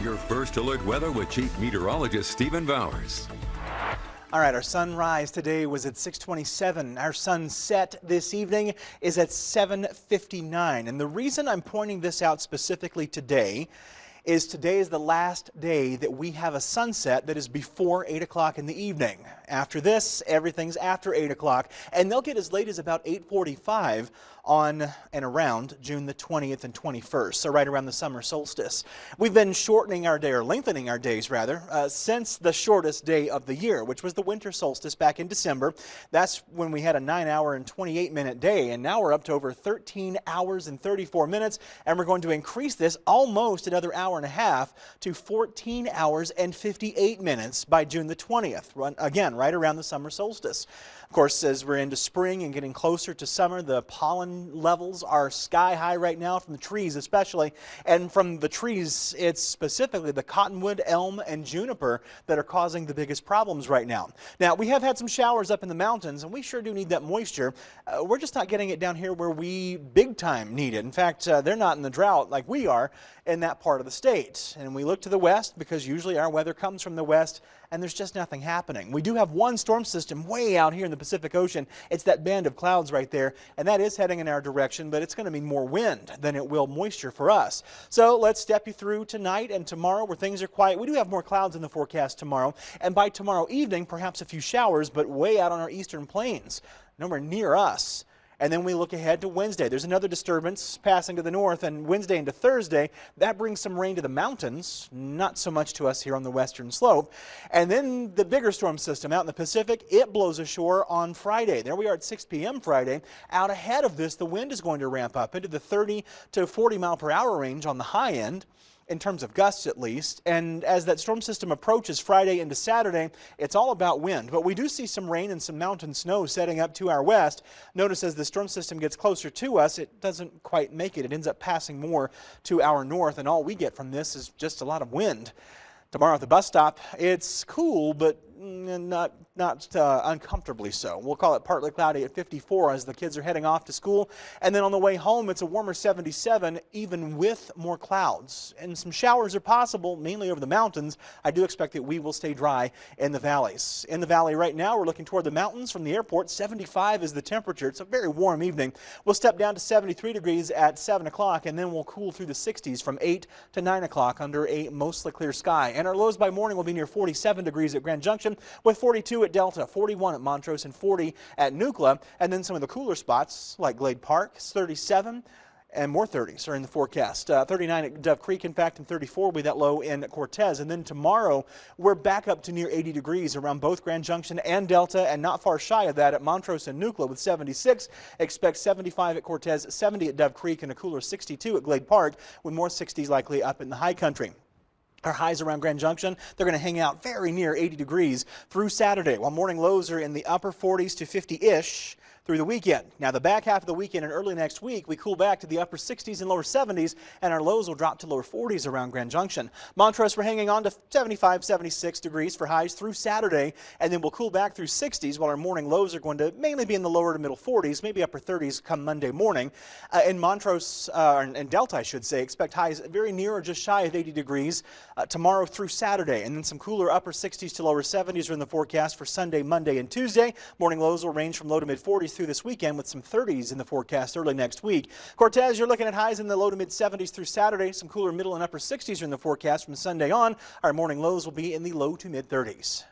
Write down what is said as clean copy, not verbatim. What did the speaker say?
Your first alert weather with Chief Meteorologist Stephen Bowers. All right, our sunrise today was at 6:27. Our sunset this evening is at 7:59. And the reason I'm pointing this out specifically today is the last day that we have a sunset that is before 8 o'clock in the evening. After this, everything's after 8 o'clock, and they'll get as late as about 8:45 on and around June the 20th and 21st, so right around the summer solstice. We've been shortening our day, or lengthening our days rather, since the shortest day of the year, which was the winter solstice back in December. That's when we had a 9-hour and 28-minute day, and now we're up to over 13 hours and 34 minutes, and we're going to increase this almost another hour and a half to 14 hours and 58 minutes by June the 20th, again, right around the summer solstice. Of course, as we're into spring and getting closer to summer, the pollen levels are sky high right now from the trees especially. And from the trees, it's specifically the cottonwood, elm, and juniper that are causing the biggest problems right now. Now, we have had some showers up in the mountains, and we sure do need that moisture. We're just not getting it down here where we big time need it. In fact, they're not in the drought like we are in that part of the state. And we look to the west because usually our weather comes from the west, and there's just nothing happening. We do have one storm system way out here in the Pacific Ocean. It's that band of clouds right there, and that is heading in our direction, but it's going to mean more wind than it will moisture for us. So let's step you through tonight and tomorrow where things are quiet. We do have more clouds in the forecast tomorrow, and by tomorrow evening, perhaps a few showers, but way out on our eastern plains, nowhere near us. And then we look ahead to Wednesday. There's another disturbance passing to the north, and Wednesday into Thursday, that brings some rain to the mountains, not so much to us here on the western slope. And then the bigger storm system out in the Pacific, it blows ashore on Friday. There we are at 6 p.m. Friday. Out ahead of this, the wind is going to ramp up into the 30 to 40 mile per hour range on the high end, in terms of gusts at least. And as that storm system approaches Friday into Saturday, it's all about wind. But we do see some rain and some mountain snow setting up to our west. Notice as the storm system gets closer to us, it doesn't quite make it. It ends up passing more to our north, and all we get from this is just a lot of wind. Tomorrow at the bus stop, it's cool, but not uncomfortably so. We'll call it partly cloudy at 54 as the kids are heading off to school. And then on the way home, it's a warmer 77, even with more clouds. And some showers are possible, mainly over the mountains. I do expect that we will stay dry in the valleys. In the valley right now, we're looking toward the mountains from the airport. 75 is the temperature. It's a very warm evening. We'll step down to 73 degrees at 7 o'clock, and then we'll cool through the 60s from 8 to 9 o'clock under a mostly clear sky. And our lows by morning will be near 47 degrees at Grand Junction, with 42 at Delta, 41 at Montrose, and 40 at Nucla. And then some of the cooler spots like Glade Park, 37, and more 30s are in the forecast. 39 at Dove Creek, in fact, and 34 will be that low in Cortez. And then tomorrow, we're back up to near 80 degrees around both Grand Junction and Delta, and not far shy of that at Montrose and Nucla with 76. Expect 75 at Cortez, 70 at Dove Creek, and a cooler 62 at Glade Park, with more 60s likely up in the high country. Our highs around Grand Junction, they're going to hang out very near 80 degrees through Saturday, while morning lows are in the upper 40s to 50-ish through the weekend. Now, the back half of the weekend and early next week, we cool back to the upper 60s and lower 70s, and our lows will drop to lower 40s around Grand Junction. Montrose, we're hanging on to 75, 76 degrees for highs through Saturday, and then we'll cool back through 60s, while our morning lows are going to mainly be in the lower to middle 40s, maybe upper 30s come Monday morning. In Montrose, and Delta, I should say, expect highs very near or just shy of 80 degrees tomorrow through Saturday, and then some cooler upper 60s to lower 70s are in the forecast for Sunday, Monday, and Tuesday. Morning lows will range from low to mid 40s through this weekend, with some 30s in the forecast early next week. Cortez, you're looking at highs in the low to mid 70s through Saturday. Some cooler middle and upper 60s are in the forecast from Sunday on. Our morning lows will be in the low to mid 30s.